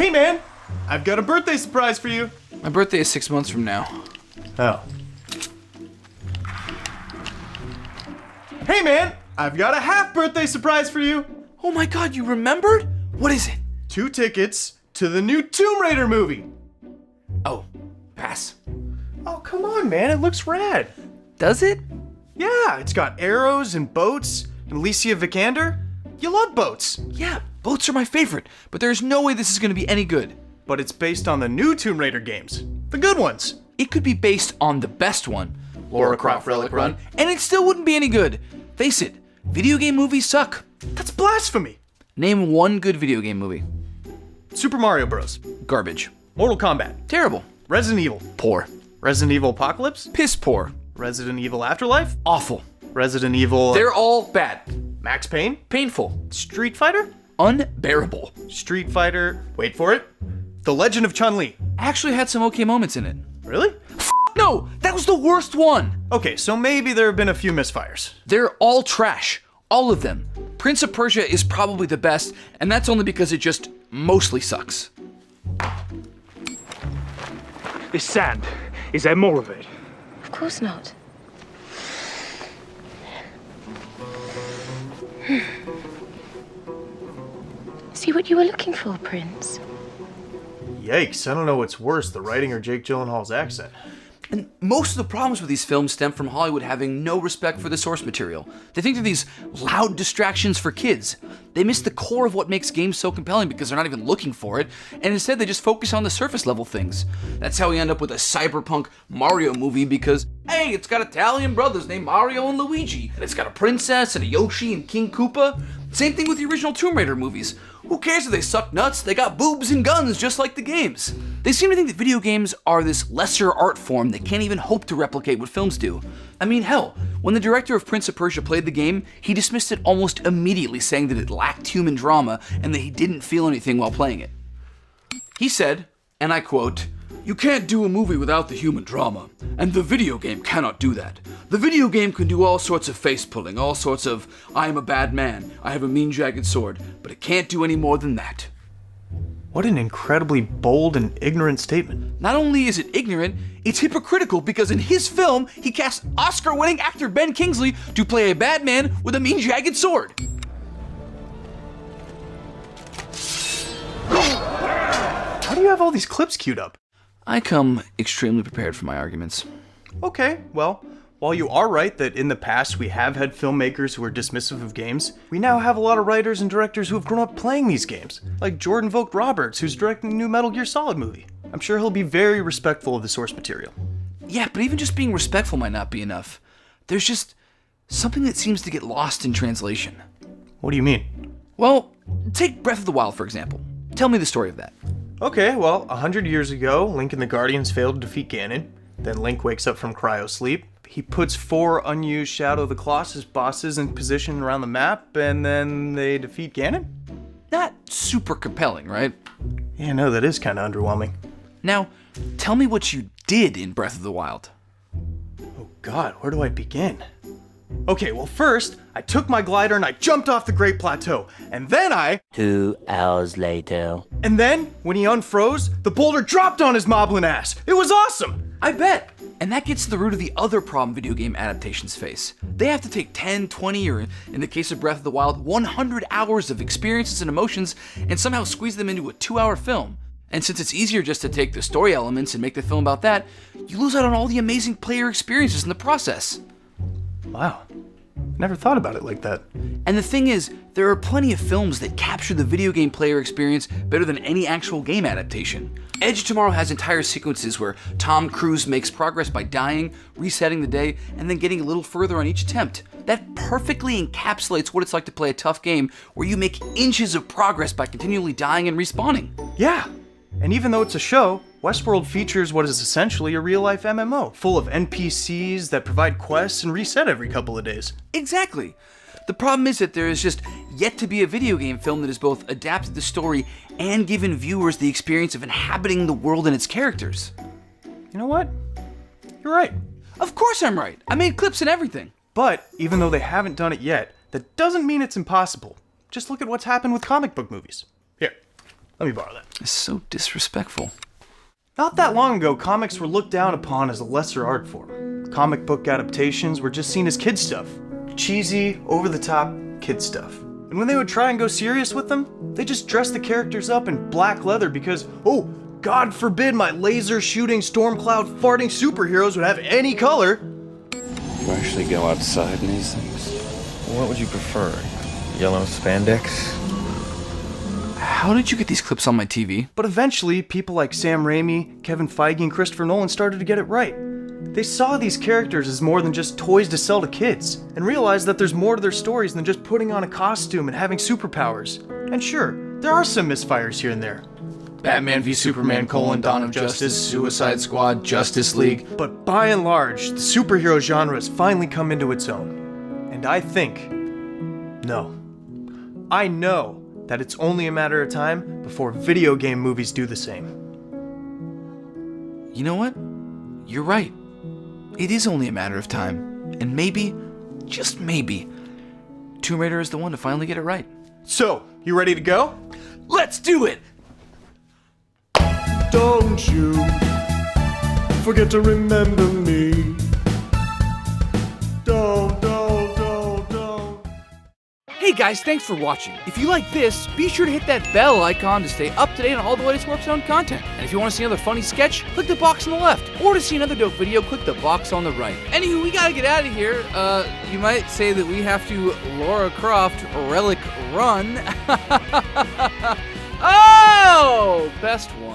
Hey man, I've got a birthday surprise for you. My birthday is 6 months from now. Oh. Hey man, I've got a half birthday surprise for you. Oh my god, you remembered? What is it? 2 tickets to the new Tomb Raider movie. Oh, pass. Oh, come on, man, it looks rad. Does it? Yeah, it's got arrows and boats and Alicia Vikander. You love boats. Yeah, boats are my favorite, but there's no way this is gonna be any good. But it's based on the new Tomb Raider games, the good ones. It could be based on the best one, Lara Croft Relic Run, and it still wouldn't be any good. Face it, video game movies suck. That's blasphemy. Name one good video game movie. Super Mario Bros. Garbage. Mortal Kombat. Terrible. Resident Evil. Poor. Resident Evil Apocalypse. Piss poor. Resident Evil Afterlife. Awful. Resident Evil... They're all bad. Max Payne. Painful. Street Fighter. Unbearable. Street Fighter... Wait for it. The Legend of Chun-Li. Actually had some okay moments in it. Really? No, that was the worst one. Okay, so maybe there have been a few misfires. They're all trash. All of them. Prince of Persia is probably the best, and that's only because it just mostly sucks. This sand, is there more of it? Of course not. See what you were looking for, Prince? Yikes, I don't know what's worse, the writing or Jake Gyllenhaal's accent. And most of the problems with these films stem from Hollywood having no respect for the source material. They think they're these loud distractions for kids. They miss the core of what makes games so compelling because they're not even looking for it, and instead they just focus on the surface level things. That's how we end up with a cyberpunk Mario movie because, hey, it's got Italian brothers named Mario and Luigi, and it's got a princess and a Yoshi and King Koopa. Same thing with the original Tomb Raider movies. Who cares if they suck nuts? They got boobs and guns just like the games. They seem to think that video games are this lesser art form that can't even hope to replicate what films do. I mean, hell, when the director of Prince of Persia played the game, he dismissed it almost immediately, saying that it lacked human drama and that he didn't feel anything while playing it. He said, and I quote, "You can't do a movie without the human drama, and the video game cannot do that. The video game can do all sorts of face-pulling, all sorts of, I am a bad man, I have a mean jagged sword, but it can't do any more than that." What an incredibly bold and ignorant statement. Not only is it ignorant, it's hypocritical because in his film, he cast Oscar-winning actor Ben Kingsley to play a bad man with a mean jagged sword. How do you have all these clips queued up? I come extremely prepared for my arguments. Okay, well, while you are right that in the past we have had filmmakers who are dismissive of games, we now have a lot of writers and directors who have grown up playing these games, like Jordan Vogt Roberts, who's directing the new Metal Gear Solid movie. I'm sure he'll be very respectful of the source material. Yeah, but even just being respectful might not be enough. There's just something that seems to get lost in translation. What do you mean? Well, take Breath of the Wild, for example. Tell me the story of that. Okay, well, 100 years ago, Link and the Guardians failed to defeat Ganon. Then Link wakes up from cryo-sleep. He puts 4 unused Shadow of the Colossus bosses in position around the map, and then they defeat Ganon? Not super compelling, right? Yeah, no, that is kind of underwhelming. Now, tell me what you did in Breath of the Wild. Oh god, where do I begin? Okay, well first, I took my glider and I jumped off the Great Plateau, and then 2 hours later. And then, when he unfroze, the boulder dropped on his moblin ass! It was awesome! I bet! And that gets to the root of the other problem video game adaptations face. They have to take 10, 20, or in the case of Breath of the Wild, 100 hours of experiences and emotions and somehow squeeze them into a 2-hour film. And since it's easier just to take the story elements and make the film about that, you lose out on all the amazing player experiences in the process. Wow. Never thought about it like that. And the thing is, there are plenty of films that capture the video game player experience better than any actual game adaptation. Edge of Tomorrow has entire sequences where Tom Cruise makes progress by dying, resetting the day, and then getting a little further on each attempt. That perfectly encapsulates what it's like to play a tough game where you make inches of progress by continually dying and respawning. Yeah, and even though it's a show, Westworld features what is essentially a real-life MMO, full of NPCs that provide quests and reset every couple of days. Exactly. The problem is that there is just yet to be a video game film that has both adapted the story and given viewers the experience of inhabiting the world and its characters. You know what? You're right. Of course I'm right. I made clips and everything. But even though they haven't done it yet, that doesn't mean it's impossible. Just look at what's happened with comic book movies. Here, Let me borrow that. It's so disrespectful. Not that long ago, comics were looked down upon as a lesser art form. Comic book adaptations were just seen as kid stuff. Cheesy, over-the-top kid stuff. And when they would try and go serious with them, they just dressed the characters up in black leather because, oh, God forbid my laser-shooting, storm-cloud farting superheroes would have any color. You actually go outside in these things? What would you prefer? Yellow spandex? How did you get these clips on my TV? But eventually, people like Sam Raimi, Kevin Feige, and Christopher Nolan started to get it right. They saw these characters as more than just toys to sell to kids, and realized that there's more to their stories than just putting on a costume and having superpowers. And sure, there are some misfires here and there. Batman v Superman, Dawn of Justice, Suicide Squad, Justice League. But by and large, the superhero genre has finally come into its own. And I think, no, I know that it's only a matter of time before video game movies do the same. You know what? You're right. It is only a matter of time. And maybe, just maybe, Tomb Raider is the one to finally get it right. So, you ready to go? Let's do it! Don't you forget to remember me. Don't. Hey guys, thanks for watching. If you like this, be sure to hit that bell icon to stay up to date on all the latest Warpstone content. And if you want to see another funny sketch, click the box on the left. Or to see another dope video, click the box on the right. Anywho, we gotta get out of here. You might say that we have to Lara Croft Relic Run. Oh! Best one.